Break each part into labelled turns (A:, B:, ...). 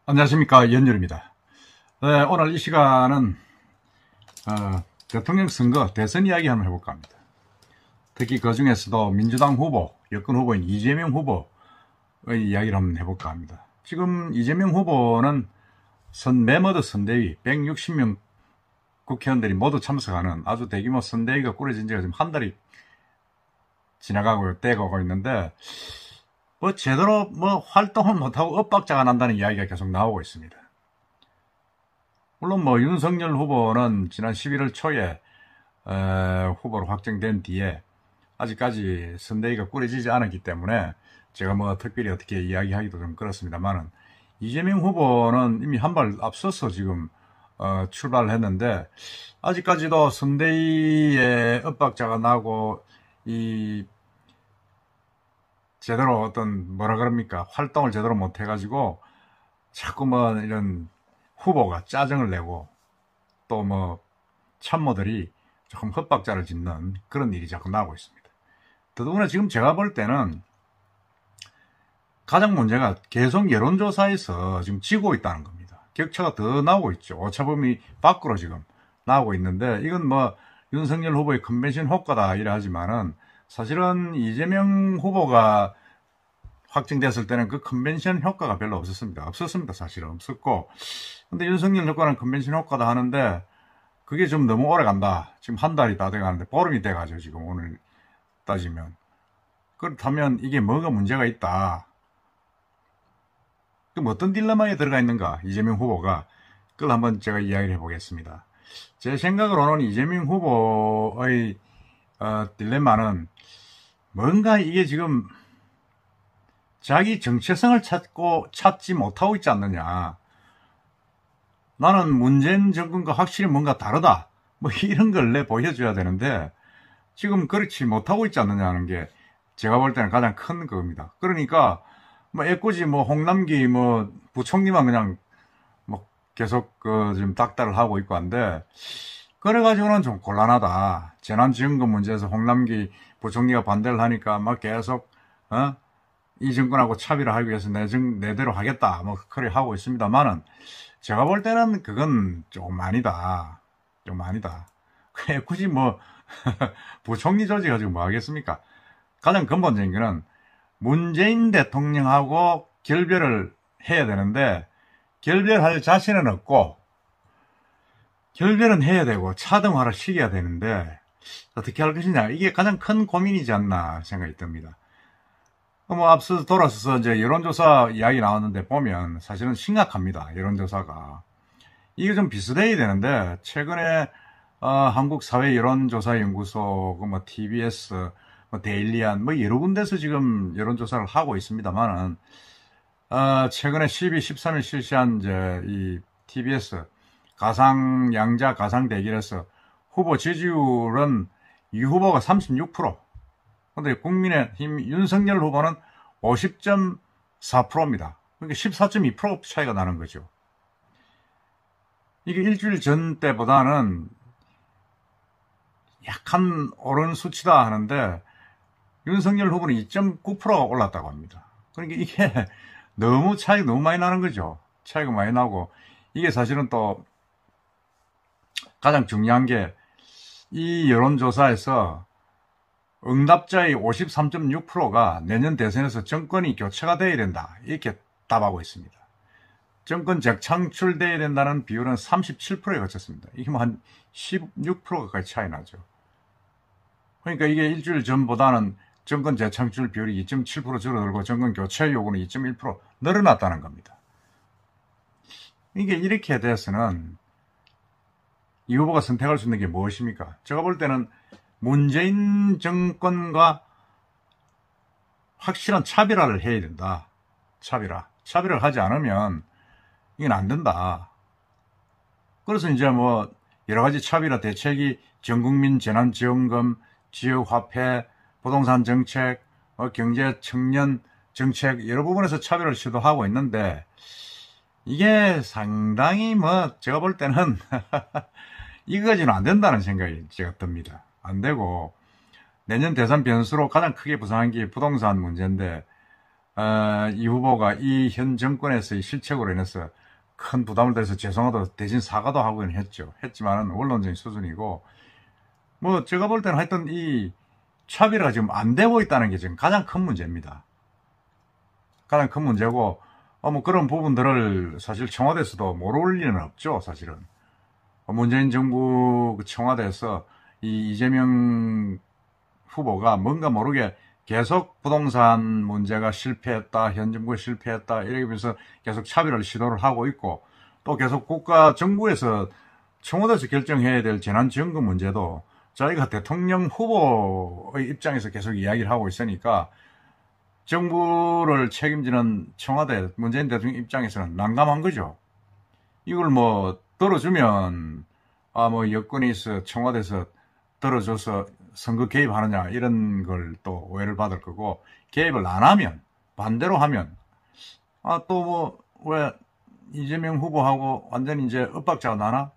A: 안녕하십니까, 연율입니다. 네, 오늘 이 시간은 대통령 선거 대선 이야기 한번 해볼까 합니다. 특히 그 중에서도 민주당 후보, 여권 후보인 이재명 후보의 이야기를 한번 해볼까 합니다. 지금 이재명 후보는 매머드 선대위 160명 국회의원들이 모두 참석하는 아주 대규모 선대위가 꾸려진 지가 지금 한 달이 지나가고 떼가고 있는데 제대로 활동을 못하고 엇박자가 난다는 이야기가 계속 나오고 있습니다. 물론 윤석열 후보는 지난 11월 초에 후보로 확정된 뒤에 아직까지 선대위가 꾸려지지 않았기 때문에 제가 특별히 어떻게 이야기하기도 좀 그렇습니다만은, 이재명 후보는 이미 한 발 앞서서 지금 출발을 했는데 아직까지도 선대위에 엇박자가 나고 제대로 활동을 제대로 못 해가지고 자꾸 이런 후보가 짜증을 내고 또 참모들이 조금 헛박자를 짓는 그런 일이 자꾸 나오고 있습니다. 더더구나 지금 제가 볼 때는 가장 문제가 계속 여론조사에서 지금 지고 있다는 겁니다. 격차가 더 나오고 있죠. 오차범위 밖으로 지금 나오고 있는데, 이건 윤석열 후보의 컨벤션 효과다 이래 하지만은 사실은 이재명 후보가 확정됐을 때는 그 컨벤션 효과가 별로 없었습니다. 사실은 없었고, 근데 윤석열 효과는 컨벤션 효과다 하는데 그게 좀 너무 오래 간다. 지금 한 달이 다 돼가는데 보름이 돼가죠, 지금 오늘 따지면. 그렇다면 이게 뭐가 문제가 있다. 그럼 어떤 딜레마에 들어가 있는가, 이재명 후보가. 그걸 한번 제가 이야기를 해보겠습니다. 제 생각으로는 이재명 후보의 딜레마는 뭔가 이게 지금 자기 정체성을 찾지 못하고 있지 않느냐. 나는 문재인 정권과 확실히 뭔가 다르다. 이런 걸 보여줘야 되는데 지금 그렇지 못하고 있지 않느냐는 게 제가 볼 때는 가장 큰 겁니다. 그러니까 애꿎이 홍남기 부총리만 그냥 계속 지금 닥달을 하고 있고 한데, 그래가지고는 좀 곤란하다. 재난지원금 문제에서 홍남기 부총리가 반대를 하니까 계속 이 정권하고 차비를 하기 위해서 내대로 하겠다 그래 하고 있습니다만은, 제가 볼 때는 그건 좀 아니다. 굳이 부총리 조직가지고 뭐 하겠습니까? 가장 근본적인 거는 문재인 대통령하고 결별을 해야 되는데 결별할 자신은 없고, 결별은 해야 되고 차등화를 시켜야 되는데 어떻게 할 것이냐, 이게 가장 큰 고민이지 않나 생각이 듭니다. 앞서 돌아서서 이제 여론조사 이야기 나왔는데 보면 사실은 심각합니다. 여론조사가 이게 좀 비슷해야 되는데, 최근에 한국사회여론조사연구소, TBS, 데일리안 여러 군데서 지금 여론조사를 하고 있습니다만은, 최근에 12, 13일 실시한 이 TBS 양자 가상 대결에서 후보 지지율은 이 후보가 36%, 근데 국민의힘 윤석열 후보는 50.4%입니다. 그러니까 14.2% 차이가 나는 거죠. 이게 일주일 전 때보다는 약간 오른 수치다 하는데 윤석열 후보는 2.9%가 올랐다고 합니다. 그러니까 이게 차이가 너무 많이 나는 거죠. 차이가 많이 나고, 이게 사실은 또 가장 중요한 게, 이 여론조사에서 응답자의 53.6%가 내년 대선에서 정권이 교체가 돼야 된다, 이렇게 답하고 있습니다. 정권 재창출돼야 된다는 비율은 37%에 그쳤습니다. 이게 한 16% 가까이 차이 나죠. 그러니까 이게 일주일 전보다는 정권 재창출 비율이 2.7% 줄어들고 정권 교체 요구는 2.1% 늘어났다는 겁니다. 이게 이렇게 돼서는 이 후보가 선택할 수 있는 게 무엇입니까? 제가 볼 때는 문재인 정권과 확실한 차별화를 해야 된다. 차별화를 하지 않으면 이건 안 된다. 그래서 이제 여러 가지 차별화 대책이 전국민 재난지원금, 지역화폐, 부동산 정책, 경제 청년 정책, 여러 부분에서 차별을 시도하고 있는데, 이게 상당히 제가 볼 때는 이거까지는 안 된다는 생각이 제가 듭니다. 안 되고, 내년 대선 변수로 가장 크게 부상한 게 부동산 문제인데, 이 후보가 이 현 정권에서의 실책으로 인해서 큰 부담을 드려서 죄송하다고 대신 사과도 하고는 했지만은 원론적인 수준이고, 뭐 제가 볼 때는 하여튼 이 차별화가 지금 안 되고 있다는 게 지금 가장 큰 문제입니다. 가장 큰 문제고, 뭐 그런 부분들을 사실 청와대에서도 모를 리는 없죠, 사실은. 문재인 정부 청와대에서 이 이재명 후보가 뭔가 모르게 계속 부동산 문제가 실패했다, 현 정부가 실패했다, 이러면서 계속 차별을 시도를 하고 있고, 또 계속 국가 정부에서 청와대에서 결정해야 될 재난지원금 문제도 자기가 대통령 후보의 입장에서 계속 이야기를 하고 있으니까 정부를 책임지는 청와대 문재인 대통령 입장에서는 난감한 거죠. 이걸 뭐 들어주면 뭐 여건이 있어 청와대에서 들어줘서 선거 개입하느냐 이런 걸 또 오해를 받을 거고, 개입을 안 하면, 반대로 하면 또 뭐 왜 이재명 후보하고 완전히 이제 엇박자가 나나,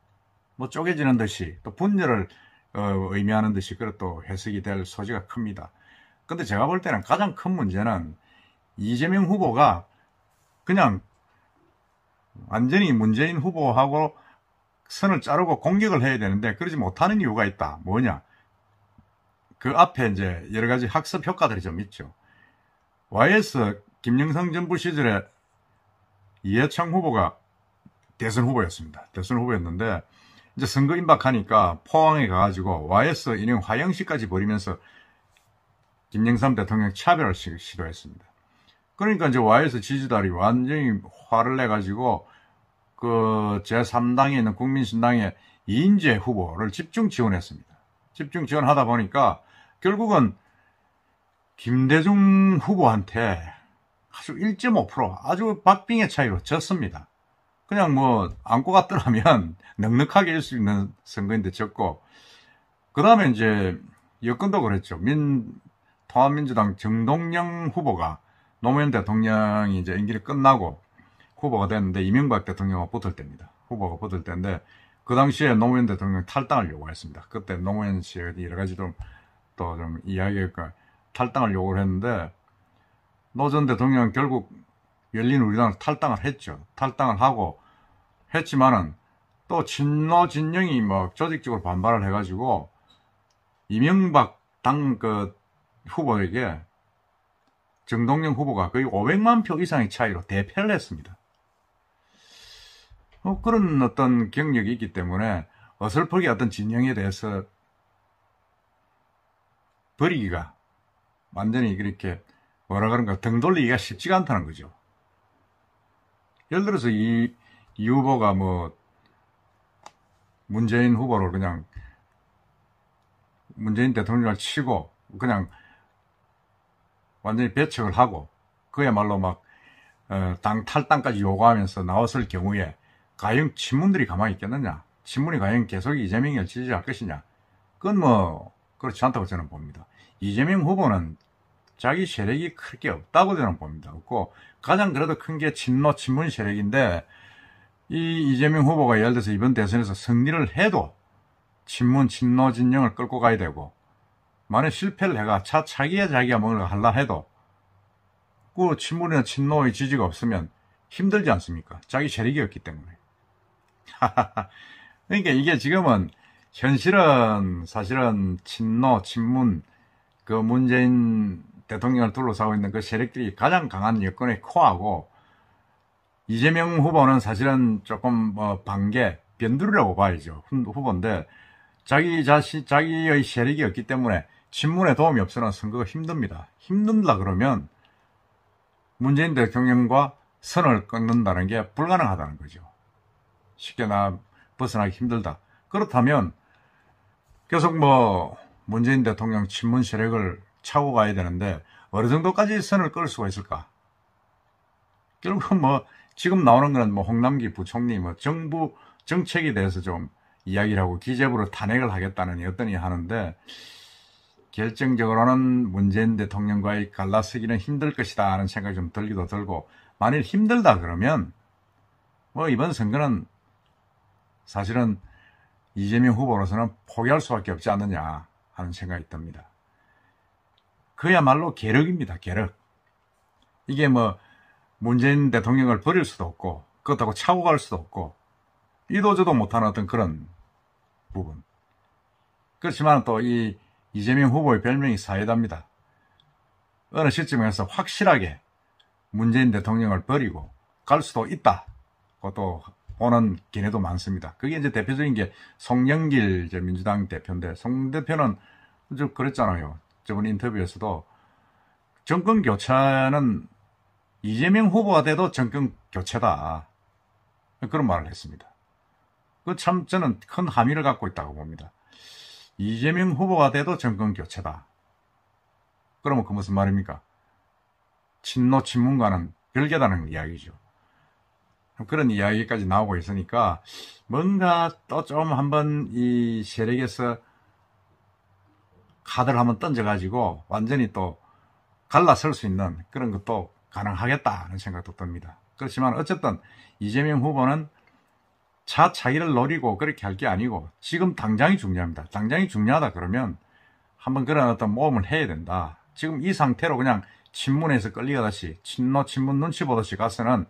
A: 뭐 쪼개지는 듯이, 또 분열을 의미하는 듯이 그렇게 또 해석이 될 소지가 큽니다. 근데 제가 볼 때는 가장 큰 문제는 이재명 후보가 그냥 완전히 문재인 후보하고 선을 자르고 공격을 해야 되는데 그러지 못하는 이유가 있다. 뭐냐? 그 앞에 이제 여러 가지 학습 효과들이 좀 있죠. YS 김영삼 정부 시절에 이해창 후보가 대선 후보였습니다. 대선 후보였는데 이제 선거 임박하니까 포항에 가가지고 YS 인형 화형식까지 벌이면서 김영삼 대통령 차별을 시도했습니다. 그러니까 이제 YS 지지자들이 완전히 화를 내가지고 그 제3당에 있는 국민신당의 이인재 후보를 집중 지원했습니다. 집중 지원하다 보니까 결국은 김대중 후보한테 아주 1.5% 아주 박빙의 차이로 졌습니다. 그냥 뭐 안고 갔더라면 넉넉하게 일 수 있는 선거인데 졌고, 그 다음에 이제 여권도 그랬죠. 통합민주당 정동영 후보가 노무현 대통령이 이제 임기를 끝나고 후보가 됐는데 이명박 대통령과 붙을 때입니다. 후보가 붙을 때인데 그 당시에 노무현 대통령 탈당을 요구했습니다. 그때 노무현 씨의 여러 가지 또 좀 이야기가 탈당을 요구를 했는데 노 전 대통령은 결국 열린우리당을 탈당을 했죠. 탈당을 하고 했지만은 또 친노 진영이 뭐 조직적으로 반발을 해가지고 이명박 당 후보에게 정동영 후보가 거의 500만 표 이상의 차이로 대패를 했습니다. 그런 어떤 경력이 있기 때문에 어설프게 어떤 진영에 대해서 버리기가 완전히 그렇게 뭐라 그런가 등 돌리기가 쉽지가 않다는 거죠. 예를 들어서 이 후보가 뭐 문재인 후보를 그냥 문재인 대통령을 치고 그냥 완전히 배척을 하고 그야말로 막 당 탈당까지 요구하면서 나왔을 경우에 과연 친문들이 가만히 있겠느냐, 친문이 과연 계속 이재명을 지지할 것이냐, 그건 뭐 그렇지 않다고 저는 봅니다. 이재명 후보는 자기 세력이 크게 없다고 저는 봅니다. 없고 가장 그래도 큰 게 친문 세력인데, 이 이재명 후보가 예를 들어서 이번 대선에서 승리를 해도 친문 친노 진영을 끌고 가야 되고, 만약 실패를 해가 자기가 뭔가 하려 해도 그 친문이나 친노의 지지가 없으면 힘들지 않습니까? 자기 세력이 없기 때문에. 그러니까 이게 지금은 현실은 사실은 친노 친문 그 문재인 대통령을 둘러싸고 있는 그 세력들이 가장 강한 여권의 코어하고, 이재명 후보는 사실은 조금 뭐 반개 변두리라고 봐야죠. 후보인데 자기의 세력이 없기 때문에 친문의 도움이 없으면 선거가 힘듭니다. 힘든다 그러면 문재인 대통령과 선을 끊는다는 게 불가능하다는 거죠. 쉽게 벗어나기 힘들다. 그렇다면 계속 뭐 문재인 대통령 친문 세력을 차고 가야 되는데 어느 정도까지 선을 끌 수가 있을까? 결국은 뭐 지금 나오는 거는 뭐 홍남기 부총리 뭐 정부 정책에 대해서 좀 이야기를 하고 기재부로 탄핵을 하겠다는 어떠니 하는데, 결정적으로는 문재인 대통령과의 갈라서기는 힘들 것이다 하는 생각이 좀 들기도 들고, 만일 힘들다 그러면 뭐 이번 선거는 사실은 이재명 후보로서는 포기할 수밖에 없지 않느냐 하는 생각이 듭니다. 그야말로 계륵입니다. 계륵. 이게 뭐 문재인 대통령을 버릴 수도 없고 그렇다고 차고 갈 수도 없고 이도저도 못하는 어떤 그런 부분. 그렇지만 또 이 이재명 후보의 별명이 사이다입니다. 어느 시점에서 확실하게 문재인 대통령을 버리고 갈 수도 있다. 그것도 보는 기회도 많습니다. 그게 이제 대표적인 게 송영길 민주당 대표인데, 송 대표는 좀 그랬잖아요. 저번 인터뷰에서도 정권 교체는 이재명 후보가 돼도 정권 교체다. 그런 말을 했습니다. 그 참 저는 큰 함의를 갖고 있다고 봅니다. 이재명 후보가 돼도 정권 교체다. 그러면 그 무슨 말입니까? 친노 친문과는 별개다는 이야기죠. 그런 이야기까지 나오고 있으니까 뭔가 또 좀 한번 이 세력에서 카드를 한번 던져가지고 완전히 또 갈라설 수 있는 그런 것도 가능하겠다는 생각도 듭니다. 그렇지만 어쨌든 이재명 후보는 차차기를 노리고 그렇게 할 게 아니고 지금 당장이 중요합니다. 당장이 중요하다 그러면 한번 그런 어떤 모험을 해야 된다. 지금 이 상태로 그냥 친문에서 끌려가듯이 친노 친문 눈치 보듯이 가서는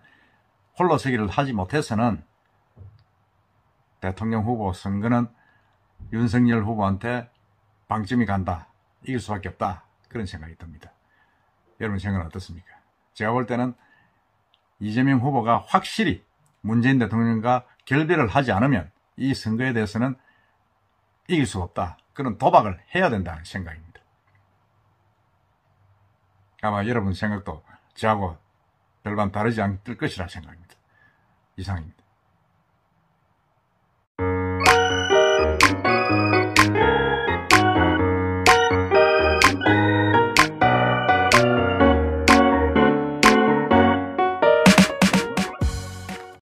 A: 홀로 서기를 하지 못해서는 대통령 후보 선거는 윤석열 후보한테 방점이 간다. 이길 수밖에 없다. 그런 생각이 듭니다. 여러분 생각은 어떻습니까? 제가 볼 때는 이재명 후보가 확실히 문재인 대통령과 결별을 하지 않으면 이 선거에 대해서는 이길 수 없다. 그런 도박을 해야 된다는 생각입니다. 아마 여러분 생각도 저하고 별반 다르지 않을 것이라 생각합니다. 이상입니다.